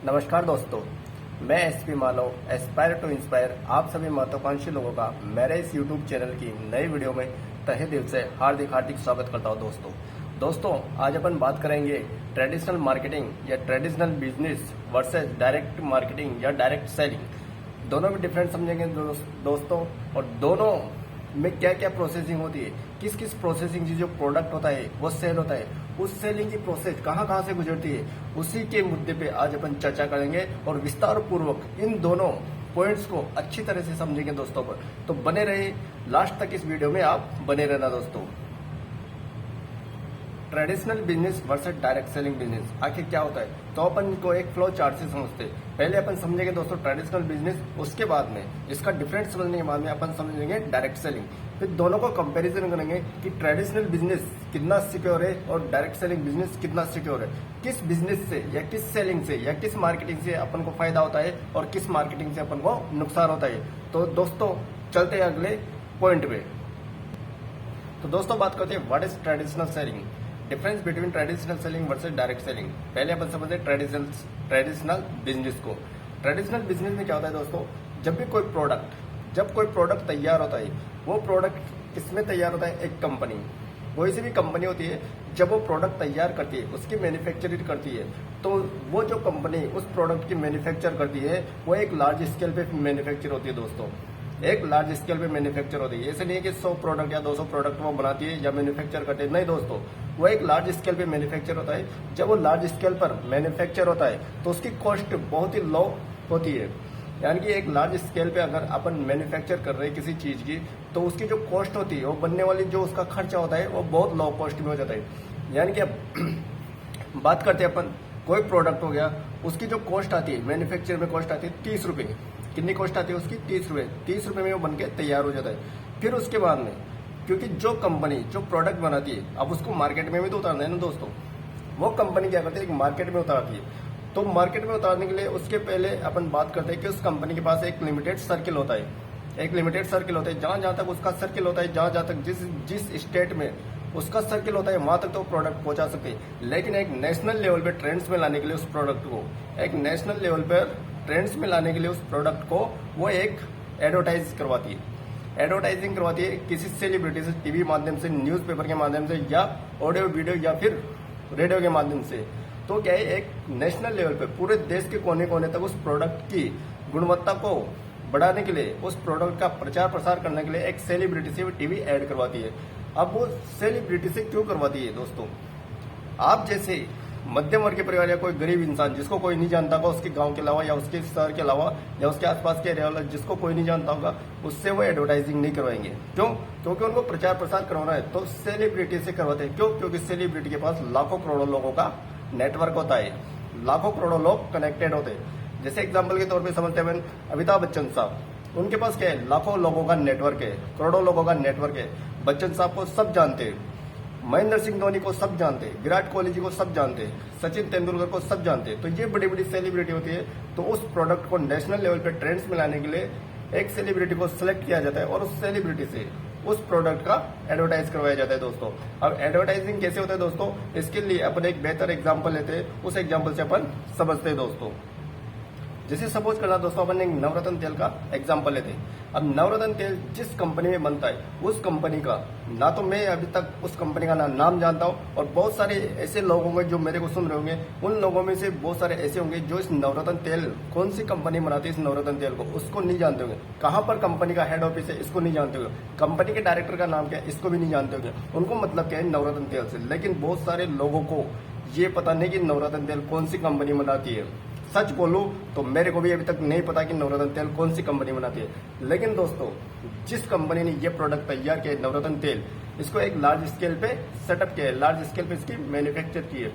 नमस्कार दोस्तों, मैं SP Malav aspire to inspire आप सभी महत्वाकांक्षी लोगों का मेरे इस यूट्यूब चैनल की नई वीडियो में तहे दिल से हार्दिक हार्दिक स्वागत करता हूं। दोस्तों आज अपन बात करेंगे ट्रेडिशनल मार्केटिंग या traditional business versus direct marketing या डायरेक्ट सेलिंग। दोनों में डिफरेंस समझेंगे दोस्तों, और दोनों में क्या क्या प्रोसेसिंग होती है, किस किस प्रोसेसिंग से जो प्रोडक्ट होता है वो सेल होता है, उस सेलिंग की प्रोसेस कहाँ कहाँ से गुजरती है, उसी के मुद्दे पे आज अपन चर्चा करेंगे और विस्तार पूर्वक इन दोनों पॉइंट्स को अच्छी तरह से समझेंगे दोस्तों। पर तो बने रहे लास्ट तक, इस वीडियो में आप बने रहना दोस्तों। Traditional business versus direct selling business आखिर क्या होता है, तो अपन को एक फ्लो चार्ट से समझते हैं। पहले अपन समझेंगे दोस्तों ट्रेडिशनल बिजनेस, उसके बाद में इसका डिफरेंस समझने के बाद में अपन समझेंगे डायरेक्ट सेलिंग। फिर दोनों को कंपैरिजन करेंगे कि ट्रेडिशनल बिजनेस कितना सिक्योर है और डायरेक्ट सेलिंग बिजनेस कितना सिक्योर है, किस बिजनेस से या किस सेलिंग से या किस मार्केटिंग से अपन को फायदा होता है और किस मार्केटिंग से अपन को नुकसान होता है। तो दोस्तों चलते हैं अगले पॉइंट पे। तो दोस्तों बात करते हैं what is traditional selling, difference between traditional selling versus direct selling. पहले अपन समझते हैं ट्रेडिशनल बिजनेस को। ट्रेडिशनल बिजनेस में क्या होता है दोस्तों, जब कोई प्रोडक्ट तैयार होता है, वो प्रोडक्ट किसमें तैयार होता है, एक कंपनी, कोई सी भी कंपनी होती है, जब वो प्रोडक्ट तैयार करती है, उसकी मैन्युफैक्चरिंग करती है, तो वो जो कंपनी उस प्रोडक्ट की मैन्युफैक्चर करती है वो एक लार्ज स्केल पे मैन्युफैक्चर होती है दोस्तों। एक लार्ज स्केल पे मैन्युफैक्चर होती है, ऐसे नहीं है कि 100 प्रोडक्ट या 200 प्रोडक्ट वो बनाती है या मैन्युफैक्चर करती है, नहीं दोस्तों, वो एक लार्ज स्केल पे मैन्युफैक्चर होता है। जब वो लार्ज स्केल पर मैन्युफैक्चर होता है तो उसकी कॉस्ट बहुत ही लो होती है। यानी कि एक लार्ज स्केल पे अगर अपन मैन्युफैक्चर कर रहे हैं किसी चीज की, तो उसकी जो कॉस्ट होती है, वो बनने वाली जो उसका खर्चा होता है वो बहुत लो कॉस्ट में हो जाता है। यानी कि अब बात करते हैं अपन, कोई प्रोडक्ट हो गया, उसकी जो कॉस्ट आती है मैन्युफैक्चर में, कॉस्ट आती है 30 रुपए। कितनी कॉस्ट आती है उसकी, 30 रुपए। 30 रुपए में वो बनके तैयार हो जाता है। फिर उसके बाद में, क्योंकि जो कंपनी जो प्रोडक्ट बनाती है, अब उसको मार्केट में भी तो उतारना है ना दोस्तों, वो कंपनी क्या करती है, मार्केट में उतारती है। तो मार्केट में उतारने के लिए उसके पहले अपन बात करते हैं कि उस कंपनी के पास एक लिमिटेड सर्किल होता है, एक लिमिटेड सर्किल होता है, जहां जहां तक उसका सर्किल होता है, जहां जहां तक जिस स्टेट में उसका सर्किल होता है वहां तक तो प्रोडक्ट पहुंचा सकते हैं। लेकिन एक नेशनल लेवल पे ट्रेंड्स में लाने के लिए उस प्रोडक्ट को, एक नेशनल लेवल पर ट्रेंड्स में लाने के लिए उस प्रोडक्ट को वो एक एडवर्टाइज करवाती है, एडवर्टाइजिंग करवाती है किसी सेलिब्रिटी से, टीवी माध्यम से, न्यूज़पेपर के माध्यम से, या ऑडियो वीडियो या फिर रेडियो के माध्यम से। तो क्या है, एक नेशनल लेवल पे पूरे देश के कोने कोने तक उस प्रोडक्ट की गुणवत्ता को बढ़ाने के लिए, उस प्रोडक्ट का प्रचार प्रसार करने के लिए एक सेलिब्रिटी से टीवी ऐड करवाती है। अब वो सेलिब्रिटी से क्यों करवाती है दोस्तों, आप जैसे मध्यम वर्ग के परिवार या कोई गरीब इंसान जिसको कोई नहीं जानता होगा उसके गांव के अलावा या उसके शहर के अलावा या उसके आसपास के एरिया वाला जिसको कोई नहीं जानता होगा, उससे वो एडवर्टाइजिंग नहीं करवाएंगे। क्यों? क्योंकि उनको प्रचार प्रसार करवाना है, तो सेलिब्रिटी से करवाते हैं। क्यों? क्योंकि सेलिब्रिटी के पास लाखों करोड़ों लोगों का नेटवर्क होता है, लाखों करोड़ों लोग कनेक्टेड होते हैं। जैसे एग्जाम्पल के तौर पर समझते हैं अमिताभ बच्चन साहब, उनके पास क्या है, लाखों लोगों का नेटवर्क है, करोड़ों लोगों का नेटवर्क है। बच्चन साहब को सब जानते हैं, महेंद्र सिंह धोनी को सब जानते हैं, विराट कोहली जी को सब जानते हैं, सचिन तेंदुलकर को सब जानते हैं। तो ये बड़ी बड़ी सेलिब्रिटी होती है। तो उस प्रोडक्ट को नेशनल लेवल पे ट्रेंड्स में लाने के लिए एक सेलिब्रिटी को सिलेक्ट किया जाता है और उस सेलिब्रिटी से उस प्रोडक्ट का एडवर्टाइज करवाया जाता है दोस्तों। अब एडवर्टाइजिंग कैसे होता है दोस्तों, इसके लिए अपन एक बेहतर एग्जाम्पल लेते हैं, उस एग्जाम्पल से अपन समझते हैं दोस्तों। जैसे सपोज करना दोस्तों, अपन एक नवरत्न तेल का एग्जांपल लेते हैं। अब नवरत्न तेल जिस कंपनी में बनता है, उस कंपनी का ना तो मैं अभी तक उस कंपनी का नाम जानता हूं, और बहुत सारे ऐसे लोग होंगे जो मेरे को सुन रहे होंगे, उन लोगों में से बहुत सारे ऐसे होंगे जो इस नवरत्न तेल, कौन सी कंपनी बनाती है इस नवरत्न तेल को, उसको नहीं जानते होंगे। कहां पर कंपनी का हेड ऑफिस है, इसको नहीं जानते होंगे। कंपनी के डायरेक्टर का नाम क्या है, इसको भी नहीं जानते होंगे। उनको मतलब क्या है, नवरत्न तेल से। लेकिन बहुत सारे लोगों को ये पता नहीं कि नवरत्न तेल कौन सी कंपनी बनाती है। सच बोलूं तो मेरे को भी अभी तक नहीं पता कि नवरत्न तेल कौन सी कंपनी बनाती है। लेकिन दोस्तों जिस कंपनी ने ये प्रोडक्ट तैयार किया नवरत्न तेल, इसको एक लार्ज स्केल पे सेटअप किया है, लार्ज स्केल पे इसकी मैन्युफैक्चर की है।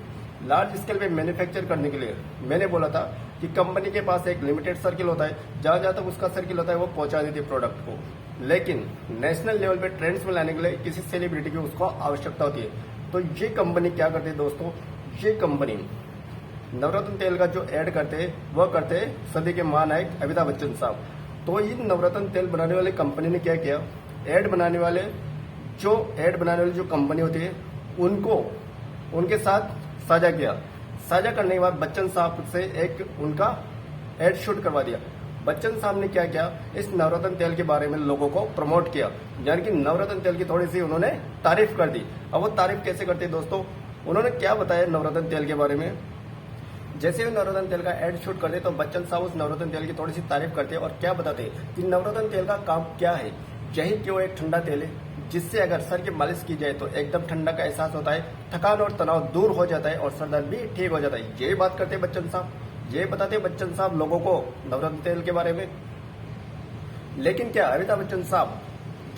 लार्ज स्केल पे मैन्युफैक्चर करने के लिए मैंने बोला था कि कंपनी के पास एक लिमिटेड सर्किल होता है, जहां जहां तक उसका सर्किल होता है वो पहुंचा देती है प्रोडक्ट को। लेकिन नेशनल लेवल पे ट्रेंड्स में लाने के लिए किसी सेलिब्रिटी की उसको आवश्यकता होती है। तो ये कंपनी क्या करती है दोस्तों, ये कंपनी नवरत्न तेल का जो ऐड करते हैं वह करते हैं सदी के महानायक अमिताभ बच्चन साहब। तो इन नवरत्न तेल बनाने वाली कंपनी ने क्या किया, ऐड बनाने वाली जो कंपनी होती है उनको उनके साथ साझा किया। साझा करने के बाद बच्चन साहब से एक उनका एड शूट करवा दिया। बच्चन साहब ने क्या किया, इस नवरत्न तेल के बारे में लोगों को प्रमोट किया, यानी कि नवरत्न तेल की थोड़ी सी उन्होंने तारीफ कर दी। अब वो तारीफ कैसे करते हैं दोस्तों, उन्होंने क्या बताया नवरत्न तेल के बारे में। जैसे भी नवरत्न तेल का एड शूट करते तो बच्चन साहब उस नवरत्न तेल की थोड़ी सी तारीफ करते और क्या बताते कि नवरत्न तेल का काम क्या है। यही कि वो एक ठंडा तेल है जिससे अगर सर की मालिश की जाए तो एकदम ठंडा का एहसास होता है, थकान और तनाव दूर हो जाता है और सर दर्द भी ठीक हो जाता है। ये बात करते बच्चन साहब, ये बताते बच्चन साहब लोगों को नवरत्न तेल के बारे में। लेकिन क्या अमिताभ बच्चन साहब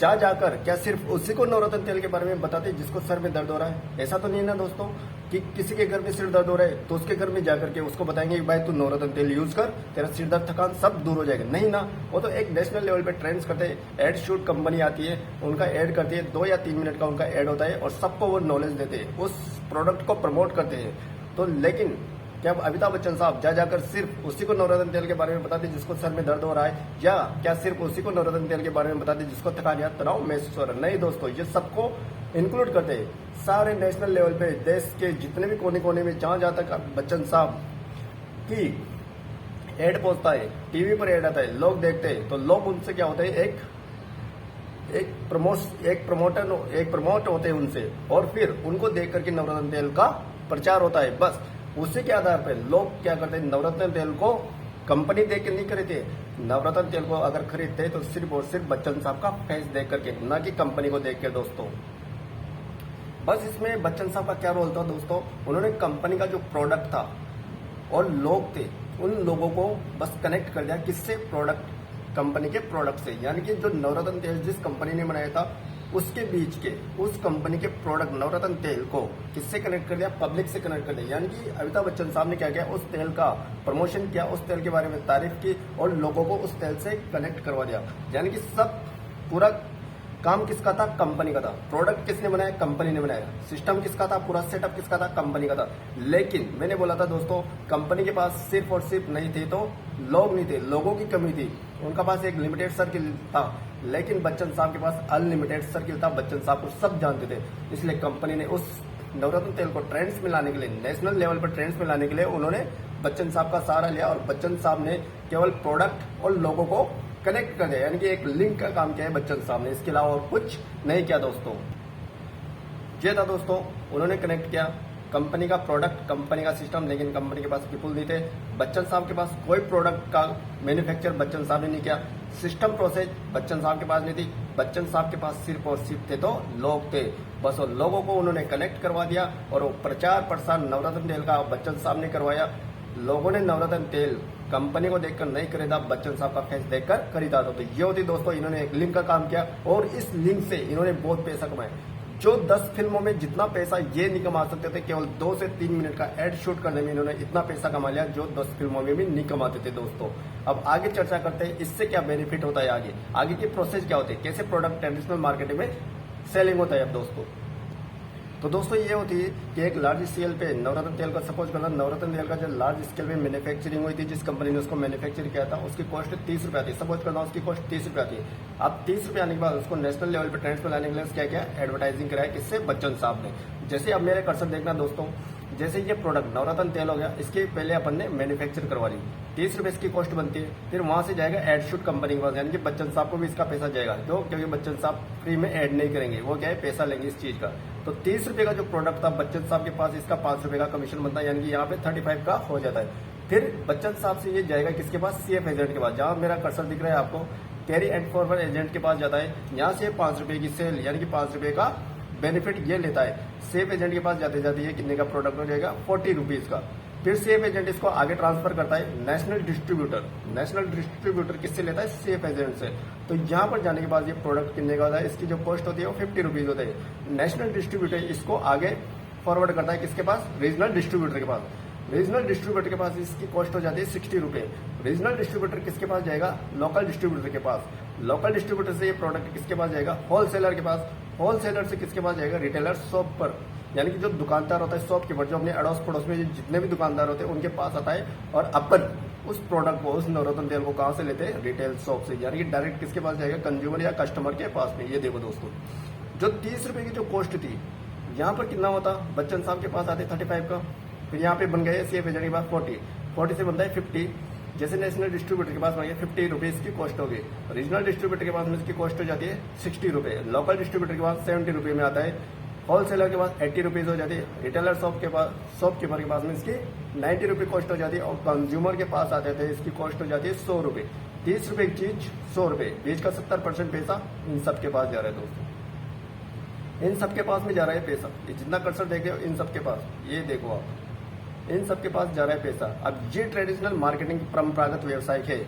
जा जाकर क्या सिर्फ उसी को नवरत्न तेल के बारे में बताते जिसको सर में दर्द हो रहा है? ऐसा तो नहीं है ना दोस्तों कि किसी के घर में सिर दर्द हो रहा है तो उसके घर में जाकर के उसको बताएंगे कि भाई तू नवरत्न तेल यूज कर, तेरा सिर दर्द थकान सब दूर हो जाएगा। नहीं ना, वो तो एक नेशनल लेवल पे ट्रेंड्स करते हैं। एड शूट कंपनी आती है, उनका एड करती है, 2 या 3 मिनट का उनका एड होता है और सबको वो नॉलेज देते हैं, उस प्रोडक्ट को प्रमोट करते हैं। तो लेकिन क्या अमिताभ बच्चन साहब जा जाकर सिर्फ उसी को नवरत्न तेल के बारे में बताते जिसको सर में दर्द हो रहा है, या क्या सिर्फ उसी को नवरत्न तेल के बारे में बताते जिसको थकान या तनाव महसूस हो रहा है? नहीं दोस्तों, ये सबको इंक्लूड करते हैं। सारे नेशनल लेवल पे देश के जितने भी कोने कोने में जहां जहां तक बच्चन साहब की एड पहुंचता है, टीवी पर एड आता है, लोग देखते हैं, तो लोग उनसे क्या होते हैं, एक प्रमोट होते हैं उनसे, और फिर उनको देख करके नवरत्न तेल का प्रचार होता है। बस उसी के आधार पर लोग क्या करते हैं, नवरत्न तेल को कंपनी देख के नहीं खरीदते, नवरत्न तेल को अगर खरीदते तो सिर्फ और सिर्फ बच्चन साहब का फेस देख करके, ना कि कंपनी को देख के दोस्तों। बस इसमें बच्चन साहब का क्या रोल था दोस्तों, उन्होंने कंपनी का जो प्रोडक्ट था और लोग थे, उन लोगों को बस कनेक्ट कर दिया किससे, प्रोडक्ट, कंपनी के प्रोडक्ट से। यानी कि जो नवरत्न तेल जिस कंपनी ने बनाया था उसके बीच के उस कंपनी के प्रोडक्ट नवरत्न तेल को किससे कनेक्ट कर दिया, पब्लिक से कनेक्ट कर दिया। यानी कि अमिताभ बच्चन साहब ने क्या किया, उस तेल का प्रमोशन किया, उस तेल के बारे में तारीफ की और लोगों को उस तेल से कनेक्ट करवा दिया। यानी कि सब पूरा काम किसका था, कंपनी का था। प्रोडक्ट किसने बनाया, कंपनी ने बनाया। सिस्टम किसका था, पूरा सेटअप किसका था, कंपनी का था। लेकिन मैंने बोला था दोस्तों, कंपनी के पास सिर्फ और सिर्फ नहीं थे तो लोग नहीं थे, लोगों की कमी थी। उनका पास एक लिमिटेड सर्किल था, लेकिन बच्चन साहब के पास अनलिमिटेड सर्किल था। बच्चन साहब को सब जानते थे, इसलिए कंपनी ने उस नवरत्न तेल को ट्रेंड्स में लाने के लिए, नेशनल लेवल पर ट्रेंड्स में लाने के लिए उन्होंने बच्चन साहब का सहारा लिया और बच्चन साहब ने केवल प्रोडक्ट और लोगों को कनेक्ट कर दिया। यानी कि एक लिंक का काम किया है बच्चन साहब ने, इसके अलावा और कुछ नहीं किया दोस्तों। ये था दोस्तों, उन्होंने कनेक्ट किया कंपनी का प्रोडक्ट, कंपनी का सिस्टम, लेकिन कंपनी के पास पीपुल नहीं थे। बच्चन साहब के पास कोई प्रोडक्ट का मैन्युफैक्चर बच्चन साहब ने नहीं किया। सिस्टम प्रोसेस बच्चन साहब के पास नहीं थी। बच्चन साहब के पास सिर्फ और सिर्फ थे तो लोग थे। बस वो लोगों को उन्होंने कनेक्ट करवा दिया और वो प्रचार प्रसार नवरत्न तेल का बच्चन साहब ने करवाया। लोगों ने नवरत्न तेल कंपनी को देखकर नहीं खरीदा, बच्चन साहब का फेस देखकर खरीदा। तो ये होती दोस्तों, इन्होंने एक लिंक का काम किया और इस लिंक से इन्होंने बहुत पैसा कमाया। जो 10 फिल्मों में जितना पैसा ये नहीं कमा सकते थे, केवल 2 से 3 मिनट का एड शूट करने में इन्होंने इतना पैसा कमा लिया जो 10 फिल्मों में भी नहीं कमाते थे दोस्तों। अब आगे चर्चा करते हैं इससे क्या बेनिफिट होता है, आगे की प्रोसेस क्या होती है, कैसे प्रोडक्ट ट्रेडिशनल मार्केट में सेलिंग होता है। अब दोस्तों तो दोस्तों ये होती है कि एक लार्ज स्केल पे नवरत्न तेल का सपोज करना, नवरत्न तेल का जो लार्ज स्केल पे मैन्युफैक्चरिंग हुई थी, जिस कंपनी ने उसको मैन्युफैक्चर किया था, उसकी कॉस्ट 30 रुपया थी। सपोज करना उसकी कॉस्ट 30 रुपया थी। अब 30 रुपया आने के बाद उसको नेशनल लेवल पे ट्रेंड्स में लाने के लिए क्या किया, एडवर्टाइजिंग कराया, किससे, बच्चन साहब ने। जैसे अब मेरे कर्सर देखना दोस्तों, जैसे ये प्रोडक्ट नवरत्न तेल हो गया, इसके पहले अपन ने मैन्युफैक्चर करवा ली, 30 रुपए इसकी कॉस्ट बनती है। फिर वहां से जाएगा एड शूट कंपनी के पास, यानी कि बच्चन साहब को भी इसका पैसा जाएगा, जो क्योंकि बच्चन साहब फ्री में एड नहीं करेंगे, वो क्या है, पैसा लेंगे इस चीज का। तो 30 रुपए का जो प्रोडक्ट था बच्चन साहब के पास, इसका 5 रुपए का कमीशन बनता है, यानी कि यहाँ पे 35 का हो जाता है। फिर बच्चन साहब से ये जाएगा किसके पास, सीएफ एजेंट के पास। जहां मेरा कर्सर दिख रहा है आपको, कैरी एंड फॉरवर्ड एजेंट के पास जाता है। यहाँ से 5 रुपए की सेल, यानी कि 5 रुपए का बेनिफिट ये लेता है। सेफ एजेंट के पास जाते जाते ये कितने का प्रोडक्ट हो जाएगा, 40 रुपीज का। फिर सेफ एजेंट इसको आगे ट्रांसफर करता है नेशनल डिस्ट्रीब्यूटर। नेशनल डिस्ट्रीब्यूटर किससे लेता है, सेफ एजेंट से। तो यहाँ पर जाने के बाद ये प्रोडक्ट कितने का होता है, इसकी जो कॉस्ट होती है वो 50 रुपीज होता है। नेशनल डिस्ट्रीब्यूटर इसको आगे फॉरवर्ड करता है किसके पास, रीजनल डिस्ट्रीब्यूटर के पास। रीजनल डिस्ट्रीब्यूटर के पास इसकी कॉस्ट हो जाती है 60 रुपए। रीजनल डिस्ट्रीब्यूटर किसके पास जाएगा, लोकल डिस्ट्रीब्यूटर के पास। लोकल डिस्ट्रीब्यूटर से ये प्रोडक्ट किसके पास जाएगा, होलसेलर के पास। होलसेलर से किसके पास जाएगा, रिटेलर शॉप पर, यानी कि जो दुकानदार होता है शॉप कीपर, जो अपने अड़ोस पड़ोस में जितने भी दुकानदार होते हैं उनके पास आता है। और अपन उस प्रोडक्ट को, उस नवरत्न तेल को कहां से लेते हैं, रिटेल शॉप से, यानी कि डायरेक्ट किसके पास जाएगा, कंज्यूमर या कस्टमर के पास में। ये देखो दोस्तों, जो 30 रुपए की जो कॉस्ट थी, यहाँ पर कितना होता, बच्चन साहब के पास आते 35 का। फिर यहाँ पे बन गए CF एजेंट के पास 40 से बनता है 50। जैसे नेशनल डिस्ट्रीब्यूटर के पास बन गया 50 रुपीज की कॉस्ट होगी। रीजनल डिस्ट्रीब्यूटर के पास में इसकी कॉस्ट हो जाती है 60 रुपए। लोकल डिस्ट्रीब्यूटर के पास 70 रुपए में आता है। होलसेलर के पास 80 रुपीज हो जाती है। रिटेलर शॉपकीपर के पास में इसकी 90 रुपये कॉस्ट हो जाती है। और कंज्यूमर के पास आते थे इसकी कॉस्ट हो जाती है 100 रुपये। 30 रुपए की चीज 100 रुपये। बीच का 70% पैसा इन सबके पास जा रहा है दोस्तों, इन सबके पास में जा रहा है पैसा। ये जितना कर्सर देख रहे हो इन सबके पास, ये देखो आप, इन सबके पास जा रहा है पैसा। अब ये ट्रेडिशनल मार्केटिंग परंपरागत व्यवसाय है।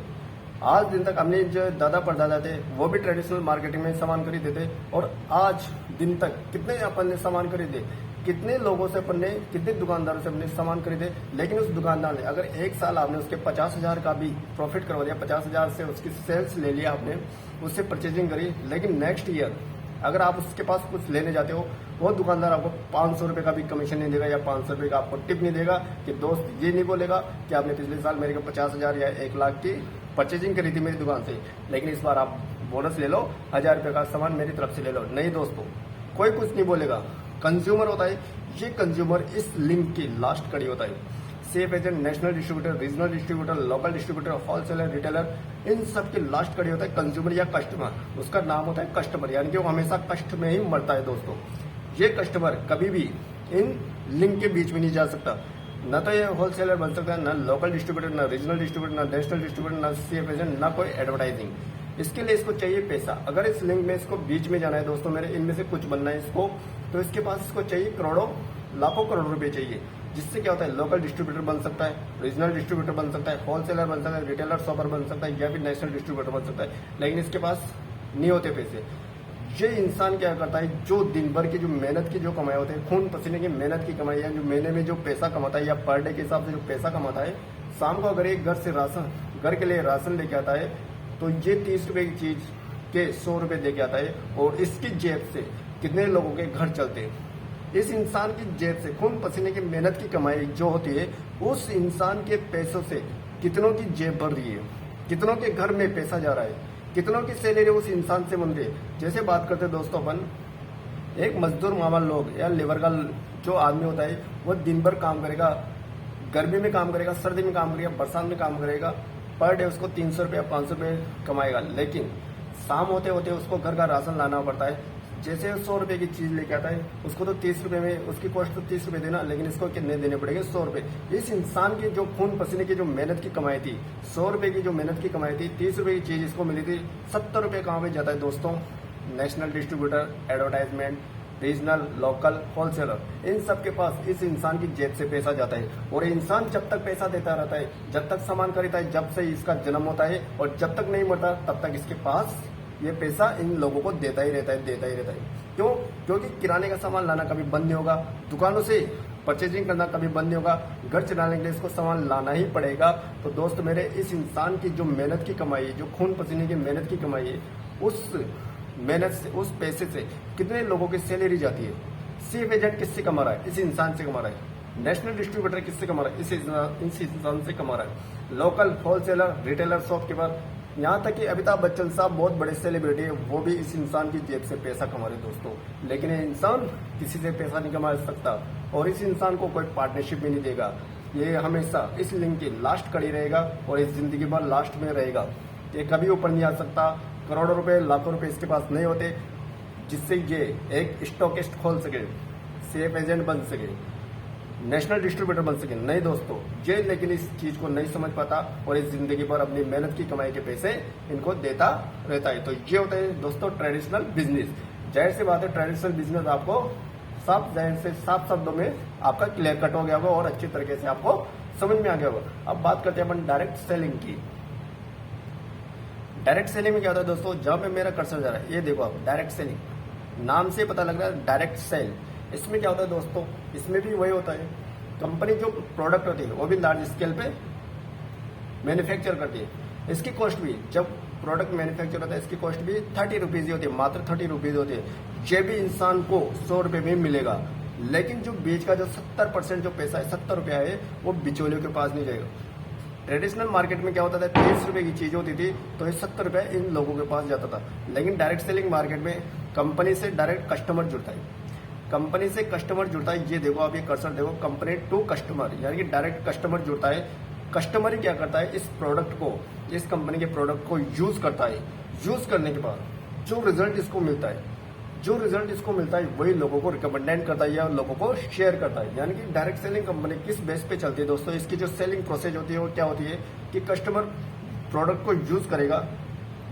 आज दिन तक हमने जो दादा परदादा थे वो भी ट्रेडिशनल मार्केटिंग में सामान खरीदे थे, और आज दिन तक कितने अपन ने सामान खरीदे, कितने लोगों से अपन ने, कितने दुकानदारों से अपने सामान खरीदे। लेकिन उस दुकानदार ने अगर एक साल आपने उसके 50,000 का भी प्रॉफिट करवा दिया, 50,000 से उसकी सेल्स ले लिया आपने, उससे परचेजिंग करी, लेकिन नेक्स्ट ईयर अगर आप उसके पास कुछ लेने जाते हो, वो दुकानदार आपको 500 रुपए का भी कमीशन नहीं देगा या 500 रुपए का आपको टिप नहीं देगा। कि दोस्त ये नहीं बोलेगा कि आपने पिछले साल मेरे को 50,000 या 1 लाख की परचेजिंग करी थी मेरी दुकान से, लेकिन इस बार आप बोनस ले लो, 1000 रुपए का सामान मेरी तरफ से ले लो। नहीं दोस्तों, कोई कुछ नहीं बोलेगा। कंज्यूमर होता है, ये कंज्यूमर इस लिंक की लास्ट कड़ी होता है। C F agent, national distributor, regional distributor, local distributor, wholesaler, retailer, इन सब की लास्ट कड़ी होता है कंज्यूमर या कस्टमर। उसका नाम होता है कस्टमर, यानी कि वो हमेशा कष्ट में ही मरता है दोस्तों। ये कस्टमर कभी भी इन लिंक के बीच में नहीं जा सकता। न तो ये होलसेलर बन सकता है, न लोकल डिस्ट्रीब्यूटर, न रीजनल डिस्ट्रीब्यूटर, न नेशनल डिस्ट्रीब्यूटर, न सेफ एजेंट, न कोई एडवर्टाइजिंग। इसके लिए इसको चाहिए पैसा। अगर इस लिंक में इसको बीच में जाना है दोस्तों मेरे, इनमें से कुछ बनना है इसको, तो इसके पास इसको चाहिए करोड़ों, लाखों करोड़ रुपए चाहिए। जिससे क्या होता है, लोकल डिस्ट्रीब्यूटर बन सकता है, रीजनल डिस्ट्रीब्यूटर बन सकता है, होलसेलर बन सकता है, रिटेलर शॉपर बन सकता है, या फिर नेशनल डिस्ट्रीब्यूटर बन सकता है। लेकिन इसके पास नहीं होते पैसे। ये इंसान क्या करता है, जो दिन भर की जो मेहनत की जो कमाई होते हैं, खून पसीने की मेहनत की कमाई है, जो महीने में जो पैसा कमाता है या पर डे के हिसाब से जो पैसा कमाता है, शाम को अगर एक घर से राशन, घर के लिए राशन लेके आता है, तो ये 30 रुपए की चीज के 100 रुपए दे के आता है। और इसकी जेब से कितने लोगों के घर चलते हैं। इस इंसान की जेब से खून पसीने की मेहनत की कमाई जो होती है, उस इंसान के पैसों से कितनों की जेब भर रही है, कितनों के घर में पैसा जा रहा है, कितनों की सैलरी उस इंसान से बन रही है। जैसे बात करते दोस्तों अपन, एक मजदूर मामला लोग या लेबर का जो आदमी होता है, वो दिन भर काम करेगा, गर्मी में काम करेगा, सर्दी में काम करेगा, बरसात में काम करेगा, पर डे उसको 300 रुपये 500 रुपये कमाएगा। लेकिन शाम होते होते उसको घर का राशन लाना पड़ता है। जैसे 100 रुपये की चीज लेके आता है, उसको तो 30 रुपये में, उसकी कॉस्ट तो 30 रुपये देना, लेकिन इसको कितने देने पड़ेंगे, 100 रुपये। इस इंसान की जो खून पसीने की जो मेहनत की कमाई थी, 100 रुपये की जो मेहनत की कमाई थी, 30 रुपये की चीज इसको मिली थी, 70 रुपये कहाँ पे जाता है दोस्तों, national distributor, advertisement, regional, local, wholesaler, इन सब के पास इस इंसान की जेब से पैसा जाता है। और इंसान जब तक पैसा देता रहता है, जब तक सामान खरीदता है, जब से इसका जन्म होता है, और जब तक नहीं मरता तब तक इसके पास ये पैसा इन लोगों को देता ही रहता है, देता ही रहता है। क्यों? क्योंकि किराने का सामान लाना कभी बंद नहीं होगा, दुकानों से परचेजिंग करना कभी बंद नहीं होगा, घर चलाने के लिए इसको सामान लाना ही पड़ेगा। तो दोस्त मेरे, इस इंसान की जो मेहनत की कमाई है, जो खून पसीने की मेहनत की कमाई है, उस मेहनत से, उस पैसे से कितने लोगों की सैलरी जाती है। सेफ एजेंट किससे कमा रहा है? इस इंसान से कमा रहा है। नेशनल डिस्ट्रीब्यूटर किससे कमा रहा है? इस इंसान से कमा रहा है। लोकल, होलसेलर, रिटेलर, शॉपकीपर, यहाँ तक कि अमिताभ बच्चन साहब बहुत बड़े सेलिब्रिटी है, वो भी इस इंसान की जेब से पैसा कमा रहे दोस्तों। लेकिन ये इंसान किसी से पैसा नहीं कमा सकता, और इस इंसान को कोई पार्टनरशिप भी नहीं देगा। ये हमेशा इस लिंक की लास्ट कड़ी रहेगा, और इस जिंदगी भर लास्ट में रहेगा। ये कभी ऊपर नहीं आ सकता। करोड़ों रुपए, लाखों रुपए इसके पास नहीं होते जिससे ये एक स्टॉकिस्ट खोल सके, सेफ एजेंट बन सके, नेशनल डिस्ट्रीब्यूटर बन सके। नहीं दोस्तों, ये लेकिन इस चीज को नहीं समझ पाता, और इस जिंदगी भर अपनी मेहनत की कमाई के पैसे इनको देता रहता है। तो ये होता है दोस्तों ट्रेडिशनल बिजनेस। जाहिर सी बात है, ट्रेडिशनल बिजनेस आपको साफ शब्दों में आपका क्लियर कट हो गया होगा, और अच्छी तरीके से आपको समझ में आ गया होगा। अब बात करते हैं अपन डायरेक्ट सेलिंग की। डायरेक्ट सेलिंग में क्या होता है दोस्तों, जहां पे मेरा कर्सर जा रहा है, ये देखो आप, डायरेक्ट सेलिंग, नाम से पता लग रहा है डायरेक्ट सेल। इसमें क्या होता है दोस्तों, इसमें भी वही होता है, कंपनी जो प्रोडक्ट होती है वो भी लार्ज स्केल पे मैन्युफैक्चर करती है। इसकी कॉस्ट भी, जब प्रोडक्ट मैन्युफैक्चर होता है, इसकी कॉस्ट भी 30 रुपीज ही होती है, मात्र 30 रुपीज होती है। ये भी इंसान को 100 रुपये में मिलेगा। लेकिन जो बीच का जो 70% जो पैसा है, 70 रुपया है, वो बिचौलियों के पास नहीं जाएगा। ट्रेडिशनल मार्केट में क्या होता था, 30 रुपए की चीज होती थी, तो ये 70 रुपए इन लोगों के पास जाता था। लेकिन डायरेक्ट सेलिंग मार्केट में कंपनी से डायरेक्ट कस्टमर जुड़ता है। कंपनी से कस्टमर जुड़ता है, ये देखो आप ये कर्सर देखो, कंपनी टू कस्टमर, यानी कि डायरेक्ट कस्टमर जुड़ता है। कस्टमर ही क्या करता है, इस प्रोडक्ट को, इस कंपनी के प्रोडक्ट को यूज करता है। यूज करने के बाद जो रिजल्ट इसको मिलता है, जो रिजल्ट इसको मिलता है वही लोगों को रिकमेंडेड करता है या लोगों को शेयर करता है। यानी कि डायरेक्ट सेलिंग कंपनी किस बेस पे चलती है दोस्तों, इसकी जो सेलिंग प्रोसेस होती है वो क्या होती है कि कस्टमर प्रोडक्ट को यूज करेगा,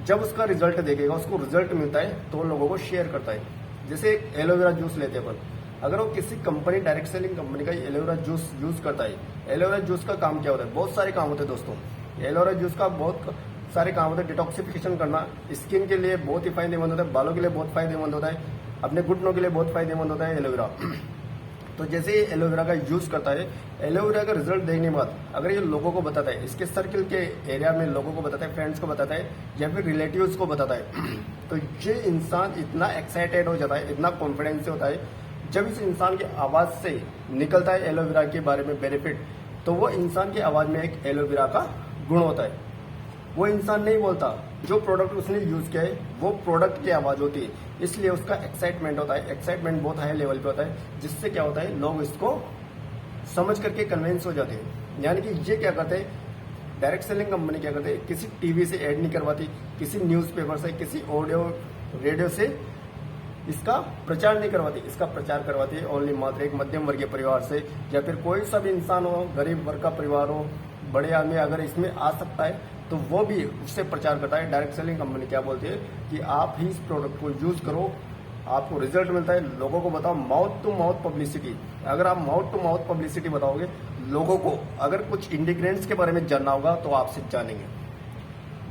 जब उसका रिजल्ट देखेगा, उसको रिजल्ट मिलता है तो वो लोगों को शेयर करता है। जैसे एलोवेरा जूस लेते हैं अपन, अगर वो किसी कंपनी डायरेक्ट सेलिंग कंपनी का एलोवेरा जूस यूज करता है, एलोवेरा जूस का काम क्या होता है, बहुत सारे काम होते हैं दोस्तों। एलोवेरा जूस का बहुत सारे काम होते हैं। डिटॉक्सिफिकेशन करना स्किन के लिए बहुत ही फायदेमंद होता है, बालों के लिए बहुत फायदेमंद होता है, अपने घुटनों के लिए बहुत फायदेमंद होता है एलोवेरा। तो जैसे ये एलोवेरा का यूज करता है, एलोवेरा का रिजल्ट देखने के बाद अगर ये लोगों को बताता है, इसके सर्किल के एरिया में लोगों को बताता है, फ्रेंड्स को बताता है या फिर रिलेटिव्स को बताता है, तो ये इंसान इतना एक्साइटेड हो जाता है, इतना कॉन्फिडेंस से होता है, जब इस इंसान की आवाज से निकलता है एलोवेरा के बारे में बेनिफिट, तो वो इंसान की आवाज में एक एलोवेरा का गुण होता है। वो इंसान नहीं बोलता, जो प्रोडक्ट उसने यूज किया है वो प्रोडक्ट की आवाज होती है, इसलिए उसका एक्साइटमेंट होता है। एक्साइटमेंट बहुत हाई लेवल पे होता है, जिससे क्या होता है लोग इसको समझ करके कन्विंस हो जाते हैं। यानी कि ये क्या करते हैं, डायरेक्ट सेलिंग कंपनी क्या करते हैं, किसी टीवी से ऐड नहीं करवाती, किसी न्यूज़पेपर से, किसी ऑडियो रेडियो से इसका प्रचार नहीं करवाती, इसका प्रचार करवाती है ओनली मात्र एक मध्यम वर्गीय परिवार से, या फिर कोई सा भी इंसान हो, गरीब वर्ग का परिवार हो, बड़े आदमी अगर इसमें आ सकता है तो वो भी उससे प्रचार करता है। डायरेक्ट सेलिंग कंपनी क्या बोलती है कि आप ही इस प्रोडक्ट को यूज करो, आपको रिजल्ट मिलता है, लोगों को बताओ। माउथ टू माउथ पब्लिसिटी, अगर आप माउथ टू माउथ पब्लिसिटी बताओगे लोगों को, अगर कुछ इंग्रेडिएंट्स के बारे में जानना होगा तो आपसे जानेंगे,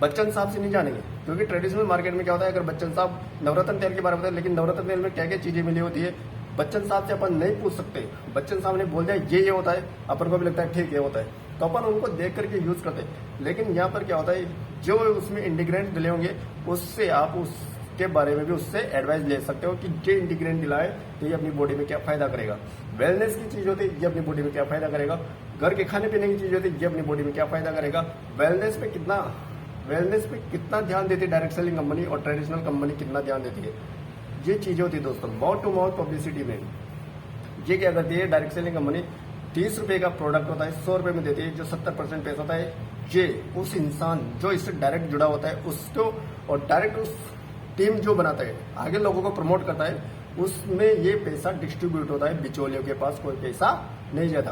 बच्चन साहब से नहीं जानेंगे। क्योंकि ट्रेडिशनल मार्केट में क्या होता है, अगर बच्चन साहब नवरत्न तेल के बारे में बताए, लेकिन नवरत्न तेल में क्या क्या चीजें मिली होती है बच्चन साहब से अपन नहीं पूछ सकते। बच्चन साहब ने बोल दिया ये होता है, अपन को भी लगता है ठीक है होता है, तो अपन उनको देख करके यूज करते हैं। लेकिन यहाँ पर क्या होता है, जो उसमें इंग्रेडिएंट मिले होंगे उससे आप उसके बारे में भी उससे एडवाइस ले सकते हो कि ये इंग्रेडिएंट मिलाए तो ये अपनी बॉडी में क्या फायदा करेगा। वेलनेस की चीज होती है, ये अपनी बॉडी में क्या फायदा करेगा। घर के खाने पीने की चीज होती है, ये अपनी बॉडी में क्या फायदा करेगा। वेलनेस पे कितना ध्यान देती है डायरेक्ट सेलिंग कंपनी और ट्रेडिशनल कंपनी कितना ध्यान देती है, ये चीजें होती है दोस्तों। माउथ टू माउथ पब्लिसिटी में ये क्या करती है डायरेक्ट सेलिंग कंपनी, 30 रुपए का प्रोडक्ट होता है 100 रुपए में देती है, जो 70% पैसा होता है ये उस इंसान जो इससे डायरेक्ट जुड़ा होता है उसको, और डायरेक्ट उस टीम जो बनाता है आगे लोगों को प्रमोट करता है, उसमें ये पैसा डिस्ट्रीब्यूट होता है, बिचौलियों के पास कोई पैसा नहीं जाता।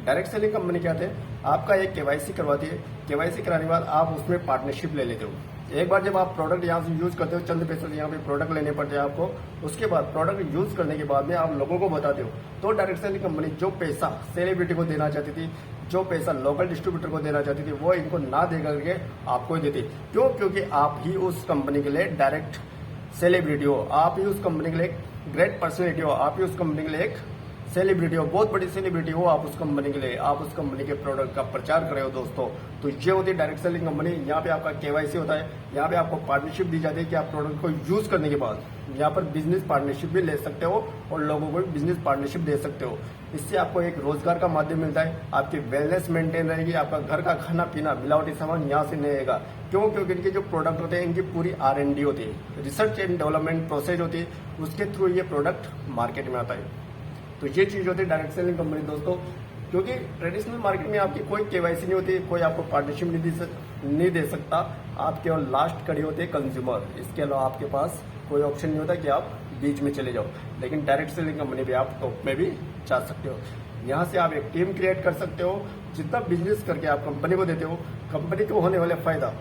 डायरेक्ट सेलिंग कंपनी क्या है, आपका एक केवाईसी करवाती है, केवाईसी कराने के बाद आप उसमें पार्टनरशिप ले लेते हो। एक बार जब आप प्रोडक्ट यहाँ से यूज करते हो, चंद पैसे यहाँ पे प्रोडक्ट लेने पड़ते हैं आपको, उसके बाद प्रोडक्ट यूज करने के बाद में आप लोगों को बताते हो, तो डायरेक्ट सेलिंग कंपनी जो पैसा सेलिब्रिटी को देना चाहती थी, जो पैसा लोकल डिस्ट्रीब्यूटर को देना चाहती थी, वो इनको ना दे करके आपको ही देती। क्यों? क्योंकि आप ही उस कंपनी के लिए डायरेक्ट सेलिब्रिटी हो, आप ही उस कंपनी के लिए ग्रेट पर्सनैलिटी हो, आप ही उस कंपनी के लिए एक सेलिब्रिटी हो, बहुत बड़ी सेलिब्रिटी हो आप उस कंपनी के लिए, आप उस कंपनी के प्रोडक्ट का प्रचार कर रहे हो दोस्तों। तो ये होती है डायरेक्ट सेलिंग कंपनी। यहाँ पे आपका केवाईसी होता है, यहाँ पे आपको पार्टनरशिप दी जाती है कि आप प्रोडक्ट को यूज करने के बाद यहाँ पर बिजनेस पार्टनरशिप भी ले सकते हो और लोगों को भी बिजनेस पार्टनरशिप दे सकते हो। इससे आपको एक रोजगार का माध्यम मिलता है, आपकी वेलनेस मेंटेन रहेगी, आपका घर का खाना पीना मिलावटी सामान यहाँ से नहीं आएगा। क्यों? क्योंकि इनके जो प्रोडक्ट होते हैं इनकी पूरी R&D होती है, रिसर्च एंड डेवलपमेंट प्रोसेस होती है, उसके थ्रू ये प्रोडक्ट मार्केट में आता है। तो ये चीज होती है डायरेक्ट सेलिंग कंपनी दोस्तों। क्योंकि ट्रेडिशनल मार्केट में आपकी कोई केवाईसी नहीं होती, कोई आपको पार्टनरशिप नहीं दे सकता, आप केवल लास्ट कड़ी होते हैं कंज्यूमर, इसके अलावा आपके पास कोई ऑप्शन नहीं होता कि आप बीच में चले जाओ। लेकिन डायरेक्ट सेलिंग कंपनी भी आप टॉप में भी जा सकते हो। यहाँ से आप एक टीम क्रिएट कर सकते हो, जितना बिजनेस करके आप कंपनी को देते हो, कंपनी को होने वाले फायदा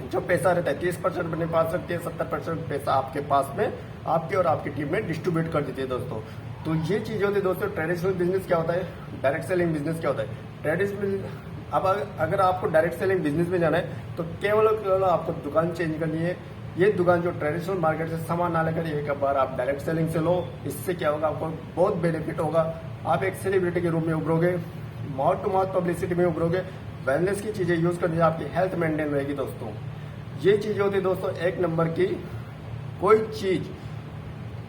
जो पैसा रहता है 30% अपने पास रखती है, 70% पैसा आपके पास में आपके और आपकी टीम में डिस्ट्रीब्यूट कर देती है दोस्तों। तो ये चीज होती है दोस्तों। ट्रेडिशनल बिजनेस क्या होता है, डायरेक्ट सेलिंग बिजनेस क्या होता है। ट्रेडिशनल अब अगर आपको डायरेक्ट सेलिंग बिजनेस में जाना है तो केवल आपको दुकान चेंज करनी है। ये दुकान जो ट्रेडिशनल मार्केट से सामान ना लेकर एक बार आप डायरेक्ट सेलिंग से लो, इससे क्या होगा, आपको बहुत बेनिफिट होगा। आप एक सेलिब्रिटी के रूप में उभरोगे, माउथ टू माउथ पब्लिसिटी में उभरोगे, वेलनेस की चीजें यूज करनी, आपकी हेल्थ मेंटेन रहेगी दोस्तों। ये चीज होती है दोस्तों एक नंबर की। कोई चीज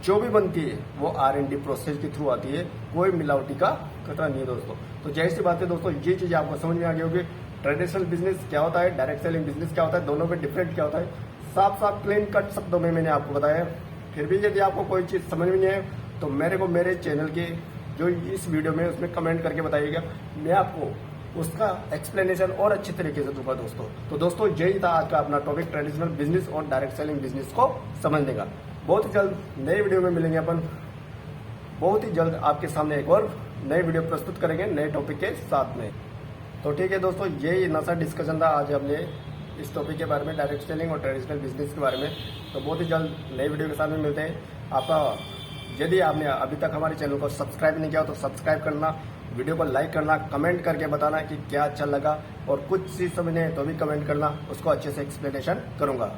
जो भी बनती है वो R&D प्रोसेस के थ्रू आती है, कोई मिलावटी का खतरा नहीं है दोस्तों। तो जैसी सी बात है दोस्तों, ये चीज आपको समझ में आ गई होगी। ट्रेडिशनल बिजनेस क्या होता है, डायरेक्ट सेलिंग बिजनेस क्या होता है, दोनों में डिफरेंट क्या होता है, साफ साफ क्लीन कट शब्दों में मैंने आपको बताया। फिर भी यदि आपको कोई चीज समझ में नहीं है तो मेरे को मेरे चैनल के जो इस वीडियो में उसमें कमेंट करके बताइएगा, मैं आपको उसका एक्सप्लेनेशन और अच्छी तरीके से दूंगा दोस्तों। तो दोस्तों यही था आज का अपना टॉपिक, ट्रेडिशनल बिजनेस और डायरेक्ट सेलिंग बिजनेस को समझने का। बहुत ही जल्द नए वीडियो में मिलेंगे अपन, बहुत ही जल्द आपके सामने एक और नए वीडियो प्रस्तुत करेंगे नए टॉपिक के साथ में। तो ठीक है दोस्तों, यही नशा डिस्कशन था आज हमने इस टॉपिक के बारे में, डायरेक्ट सेलिंग और ट्रेडिशनल बिजनेस के बारे में। तो बहुत ही जल्द नए वीडियो के साथ में मिलते हैं। आपका यदि आपने अभी तक हमारे चैनल को सब्सक्राइब नहीं किया तो सब्सक्राइब करना, वीडियो को लाइक करना, कमेंट करके बताना कि क्या अच्छा लगा, और कुछ चीज समझने है तो भी कमेंट करना, उसको अच्छे से एक्सप्लेनेशन करूंगा।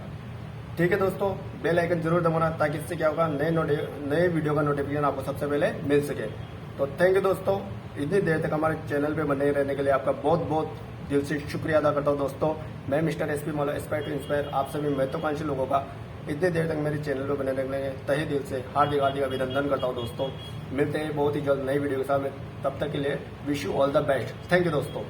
ठीक है दोस्तों, बेल आइकन जरूर दबाना ताकि इससे क्या होगा, नए वीडियो का नोटिफिकेशन आपको सबसे पहले मिल सके। तो थैंक यू दोस्तों, इतनी देर तक हमारे चैनल पे बने रहने के लिए आपका बहुत बहुत दिल से शुक्रिया अदा करता हूँ दोस्तों। मैं मिस्टर SP मौला, एस्पायर टू इंस्पायर, आप सभी महत्वाकांक्षी लोगों का इतनी देर तक मेरे चैनल पे बने रहने के तहे दिल से हार्दिक अभिनंदन करता हूँ दोस्तों। मिलते हैं बहुत ही जल्द नई वीडियो के साथ में, तब तक के लिए wish you all the best. Thank you दोस्तों।